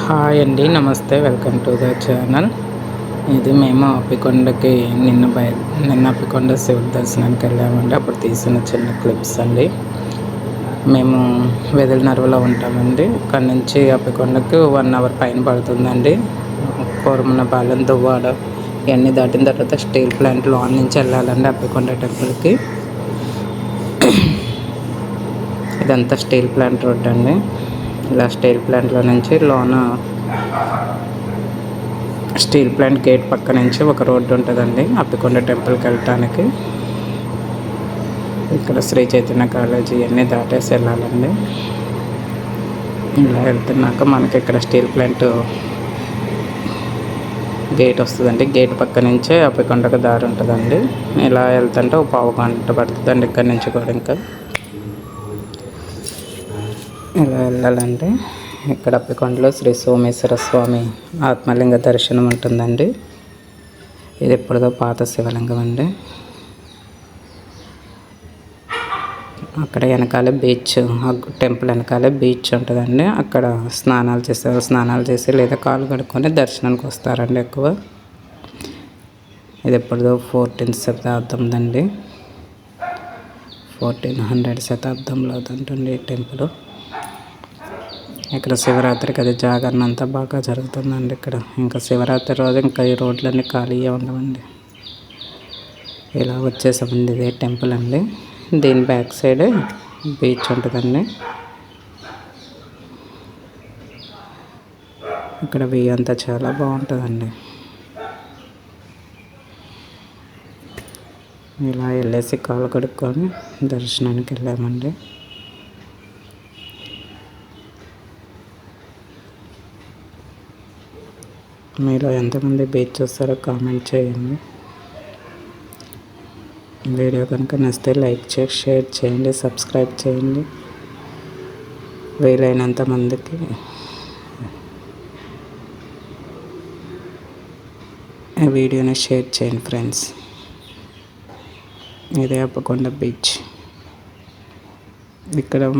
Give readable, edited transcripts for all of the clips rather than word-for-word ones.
Hi అండి, నమస్తే, welcome to the channel. ఇది మేము అప్పికొండకి నిన్న అప్పికొండ శివ దర్శనానికి వెళ్ళామండి. అప్పుడు తీసిన చిన్న క్లిప్స్ అండి. మేము వెదలనర్వలో ఉంటామండి. ఇక్కడ నుంచి అప్పికొండకి 1 అవర్ పైన పడుతుందండి. కోరమన్నపాలెం, దువ్వాడ ఇవన్నీ దాటిన తర్వాత స్టీల్ ప్లాంట్ లోన్ నుంచి వెళ్ళాలండి అప్పికొండ టెంపుల్కి. ఇదంతా స్టీల్ ప్లాంట్ రోడ్ అండి. ఇలా స్టీల్ ప్లాంట్లో నుంచి లోన స్టీల్ ప్లాంట్ గేట్ పక్క నుంచి ఒక రోడ్డు ఉంటుందండి అప్పికొండ టెంపుల్కి వెళ్ళటానికి. ఇక్కడ శ్రీ చైతన్య కాలేజీ అన్నీ దాటేసి వెళ్ళాలండి. ఇలా వెళ్తున్నాక మనకి ఇక్కడ స్టీల్ ప్లాంట్ గేట్ వస్తుందండి. గేట్ పక్క నుంచే అప్పికొండకు దారి ఉంటుందండి. ఇలా వెళ్తుంటే ఒక 1/2 గంట పడుతుందండి ఇక్కడ నుంచి కూడా. ఇంకా ఇలా వెళ్ళాలండి. ఇక్కడ అప్పికొండలో శ్రీ సోమేశ్వర స్వామి ఆత్మలింగ దర్శనం ఉంటుందండి. ఇది ఎప్పుడుదో పాత శివలింగం అండి. అక్కడ వెనకాలే బీచ్, టెంపుల్ వెనకాలే బీచ్ ఉంటుందండి. అక్కడ స్నానాలు చేసి లేదా కాలు కడుక్కొని దర్శనానికి వస్తారండి ఎక్కువ. ఇది ఎప్పుడుదో 14th శతాబ్దందండి. 1400 శతాబ్దంలో ఉంటుంది టెంపుల్. ఇక్కడ శివరాత్రికి అది జాగరణ అంతా బాగా జరుగుతుందండి ఇక్కడ. ఇంకా శివరాత్రి రోజు ఇంకా ఈ రోడ్లన్నీ ఖాళీగా ఉండవండి. ఇలా వచ్చేసామండి. ఇదే టెంపుల్ అండి. దీని బ్యాక్ సైడ్ బీచ్ ఉంటుందండి. ఇక్కడ వ్యూ అంతా చాలా బాగుంటుందండి. ఇలా వెళ్ళేసి కాలు కడుక్కొని దర్శనానికి వెళ్ళామండి. మీరు ఎంతమంది బీచ్ చూస్తారో కామెంట్ చేయండి. వీడియో కనుక నచ్చితే లైక్ చేసి షేర్ చేయండి, సబ్స్క్రైబ్ చేయండి. వీలైనంత మందికి ఈ వీడియోని షేర్ చేయండి ఫ్రెండ్స్. ఇదే అప్పకొండ బీచ్. ఇక్కడ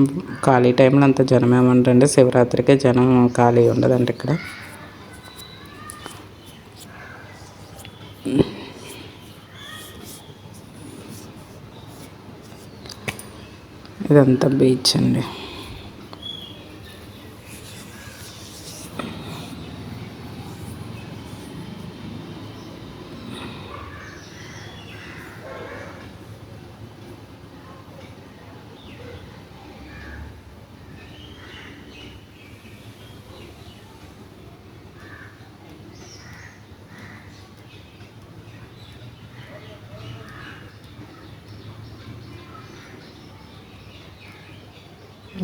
ఖాళీ టైంలో అంత జనం ఏమంటండి, శివరాత్రికి జనం ఖాళీ ఉండదండి ఇక్కడ. ఇదంతా బీచ్ అండి.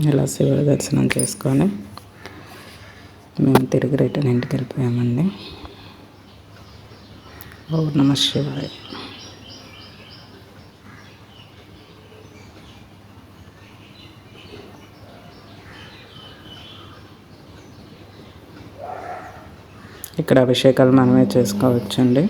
ఇలా శివుడి దర్శనం చేసుకొని మేము తిరిగి రిటర్న్ ఇంటికి వెళ్ళిపోయామండి. ఓం నమః శివాయ. ఇక్కడ అభిషేకాలు మనమే చేసుకోవచ్చండి.